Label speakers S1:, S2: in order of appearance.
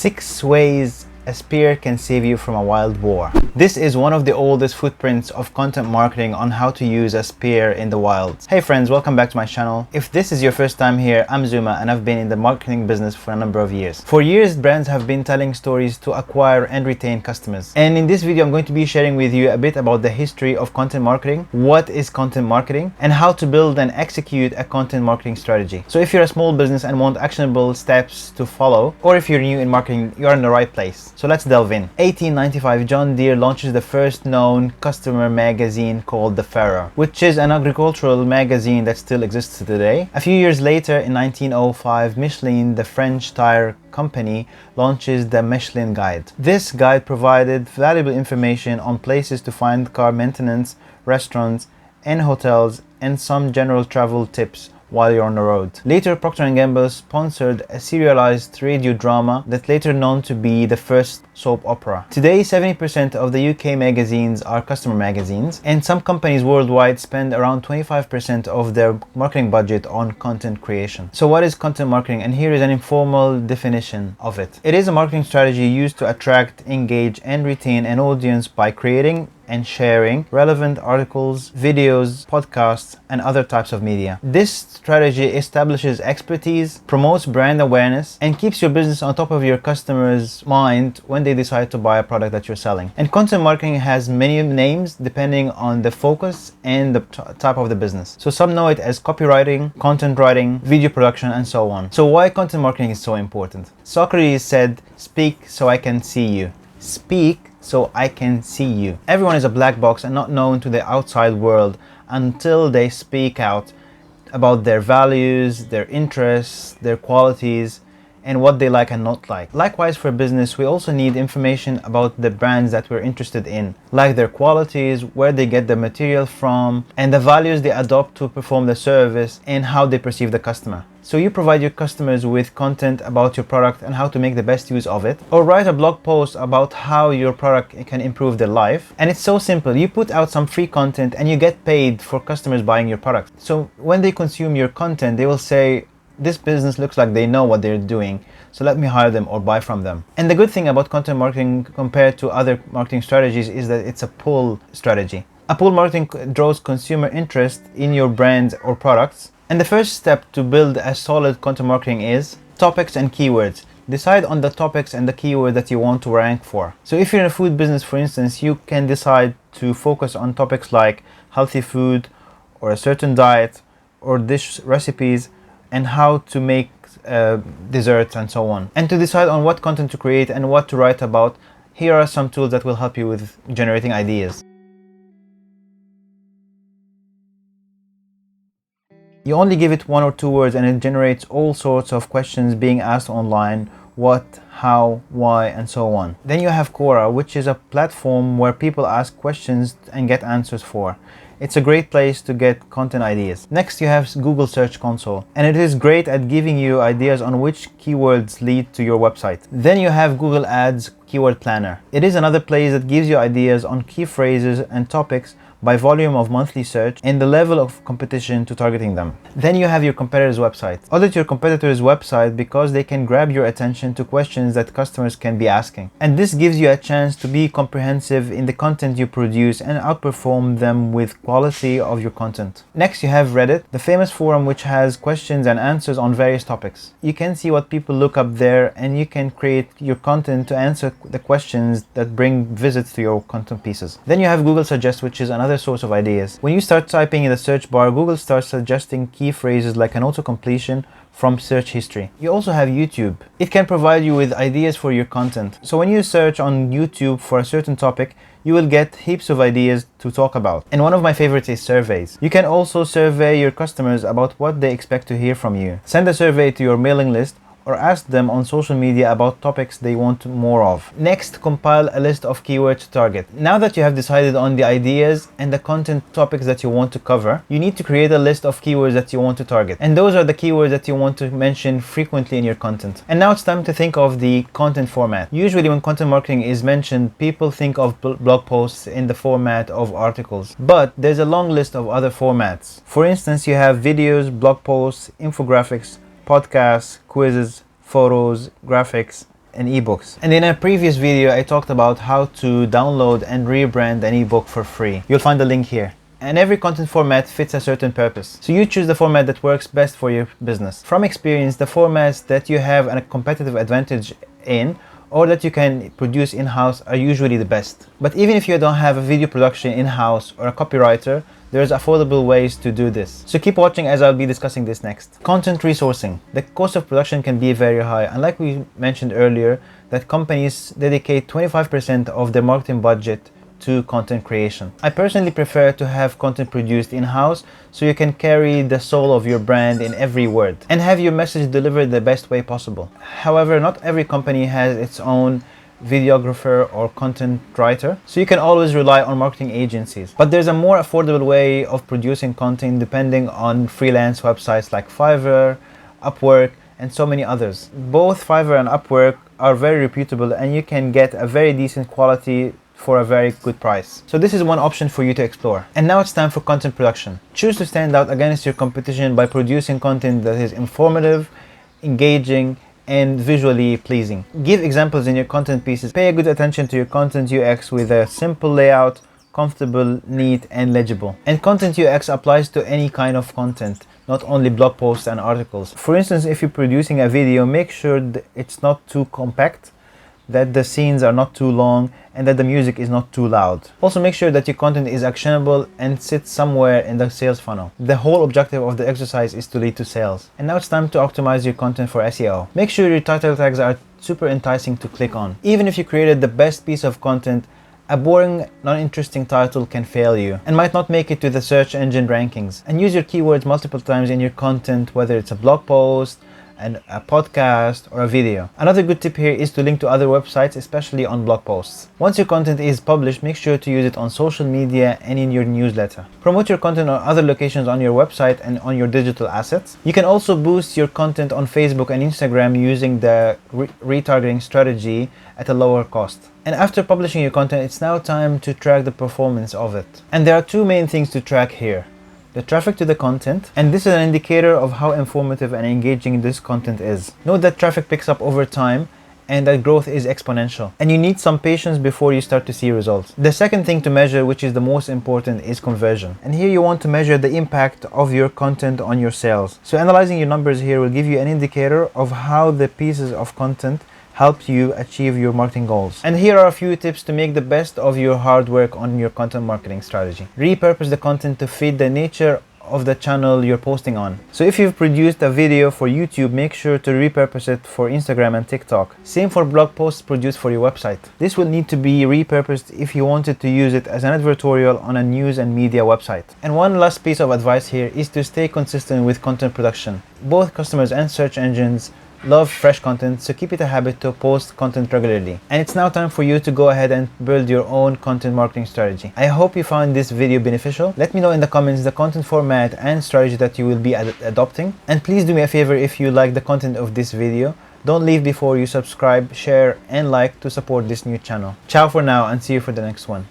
S1: 6 ways a spear can save you from a wild boar. This is one of the oldest footprints of content marketing on how to use a spear in the wild. Hey friends, welcome back to my channel. If this is your first time here, I'm Zuma and I've been in the marketing business for a number of years. For years, brands have been telling stories to acquire and retain customers. And in this video, I'm going to be sharing with you a bit about the history of content marketing, what is content marketing, and how to build and execute a content marketing strategy. So if you're a small business and want actionable steps to follow, or if you're new in marketing, you're in the right place. So let's delve in. 1895, John Deere launches the first known customer magazine called The Farrer, which is an agricultural magazine that still exists today. A few years later, in 1905, Michelin, the French tire company, launches the Michelin Guide. This guide provided valuable information on places to find car maintenance, restaurants, and hotels, and some general travel tips while you're on the road. Later, Procter & Gamble sponsored a serialized radio drama that later known to be the first soap opera. Today, 70% of the UK magazines are customer magazines, and some companies worldwide spend around 25% of their marketing budget on content creation. So what is content marketing? And here is an informal definition of it. It is a marketing strategy used to attract, engage, and retain an audience by creating and sharing relevant articles, videos, podcasts, and other types of media. This strategy establishes expertise, promotes brand awareness, and keeps your business on top of your customers' mind when they decide to buy a product that you're selling. And content marketing has many names depending on the focus and the type of the business. So some know it as copywriting, content writing, video production, and so on. So why content marketing is so important? Socrates said, "Speak so I can see you." Speak so I can see you. Everyone is a black box and not known to the outside world until they speak out about their values, their interests, their qualities, and what they like and not like. Likewise, for business, we also need information about the brands that we're interested in, like their qualities, where they get the material from, and the values they adopt to perform the service, and how they perceive the customer. So you provide your customers with content about your product and how to make the best use of it, or write a blog post about how your product can improve their life. And it's so simple. You put out some free content and you get paid for customers buying your product. So when they consume your content, they will say, "This business looks like they know what they're doing, so let me hire them or buy from them." And the good thing about content marketing compared to other marketing strategies is that it's a pull strategy. A pull marketing draws consumer interest in your brand or products. And the first step to build a solid content marketing is topics and keywords. Decide on the topics and the keyword that you want to rank for. So if you're in a food business, for instance, you can decide to focus on topics like healthy food or a certain diet or dish recipes and how to make desserts and so on. And to decide on what content to create and what to write about, here are some tools that will help you with generating ideas. You only give it 1 or 2 words and it generates all sorts of questions being asked online: what, how, why, and so on. Then you have Quora, which is a platform where people ask questions and get answers for. It's a great place to get content ideas. Next, you have Google Search Console, and it is great at giving you ideas on which keywords lead to your website. Then you have Google Ads Keyword Planner. It is another place that gives you ideas on key phrases and topics by volume of monthly search and the level of competition to targeting them. Then you have your competitor's website. Audit your competitor's website because they can grab your attention to questions that customers can be asking. And this gives you a chance to be comprehensive in the content you produce and outperform them with quality of your content. Next, you have Reddit, the famous forum which has questions and answers on various topics. You can see what people look up there and you can create your content to answer the questions that bring visits to your content pieces. Then you have Google Suggest, which is another source of ideas. When you start typing in the search bar, Google starts suggesting key phrases like an auto-completion from search history. You also have YouTube. It can provide you with ideas for your content. So when you search on YouTube for a certain topic, you will get heaps of ideas to talk about. And one of my favorites is surveys. You can also survey your customers about what they expect to hear from you. Send a survey to your mailing list or ask them on social media about topics they want more of. Next, compile a list of keywords to target. Now that you have decided on the ideas and the content topics that you want to cover, you need to create a list of keywords that you want to target. And those are the keywords that you want to mention frequently in your content. And now it's time to think of the content format. Usually when content marketing is mentioned, people think of blog posts in the format of articles. But there's a long list of other formats. For instance, you have videos, blog posts, infographics, podcasts, quizzes, photos, graphics, and ebooks. And in a previous video, I talked about how to download and rebrand an ebook for free. You'll find the link here. And every content format fits a certain purpose. So you choose the format that works best for your business. From experience, the formats that you have a competitive advantage in or that you can produce in-house are usually the best. But even if you don't have a video production in-house or a copywriter, there's affordable ways to do this. So keep watching as I'll be discussing this next. Content resourcing. The cost of production can be very high, and like we mentioned earlier, that companies dedicate 25% of their marketing budget to content creation. I personally prefer to have content produced in-house so you can carry the soul of your brand in every word and have your message delivered the best way possible. However, not every company has its own videographer or content writer, so you can always rely on marketing agencies. But there's a more affordable way of producing content depending on freelance websites like Fiverr, Upwork, and so many others. Both Fiverr and Upwork are very reputable and you can get a very decent quality for a very good price. So this is one option for you to explore. And now it's time for content production. Choose to stand out against your competition by producing content that is informative, engaging, and visually pleasing. Give examples in your content pieces. Pay a good attention to your content UX with a simple layout, comfortable, neat, and legible. And content UX applies to any kind of content, not only blog posts and articles. For instance, if you're producing a video, make sure that it's not too compact, that the scenes are not too long, and that the music is not too loud. Also make sure that your content is actionable and sits somewhere in the sales funnel. The whole objective of the exercise is to lead to sales. And now it's time to optimize your content for SEO. Make sure your title tags are super enticing to click on. Even if you created the best piece of content, a boring, non-interesting title can fail you and might not make it to the search engine rankings. And use your keywords multiple times in your content, whether it's a blog post, and a podcast, or a video. Another good tip here is to link to other websites, especially on blog posts. Once your content is published, make sure to use it on social media and in your newsletter. Promote your content on other locations on your website and on your digital assets. You can also boost your content on Facebook and Instagram using the retargeting strategy at a lower cost. And after publishing your content, it's now time to track the performance of it. And there are two main things to track here: the traffic to the content, and this is an indicator of how informative and engaging this content is. Note that traffic picks up over time and that growth is exponential, and you need some patience before you start to see results. The second thing to measure, which is the most important, is conversion. And here you want to measure the impact of your content on your sales. So analyzing your numbers here will give you an indicator of how the pieces of content help you achieve your marketing goals. And here are a few tips to make the best of your hard work on your content marketing strategy. Repurpose the content to fit the nature of the channel you're posting on. So if you've produced a video for YouTube, make sure to repurpose it for Instagram and TikTok. Same for blog posts produced for your website. This will need to be repurposed if you wanted to use it as an advertorial on a news and media website. And one last piece of advice here is to stay consistent with content production. Both customers and search engines love fresh content, so keep it a habit to post content regularly. And it's now time for you to go ahead and build your own content marketing strategy. I hope you found this video beneficial. Let me know in the comments the content format and strategy that you will be adopting. And please do me a favor, if you like the content of this video, don't leave before you subscribe, share, and like to support this new channel. Ciao for now, and see you for the next one.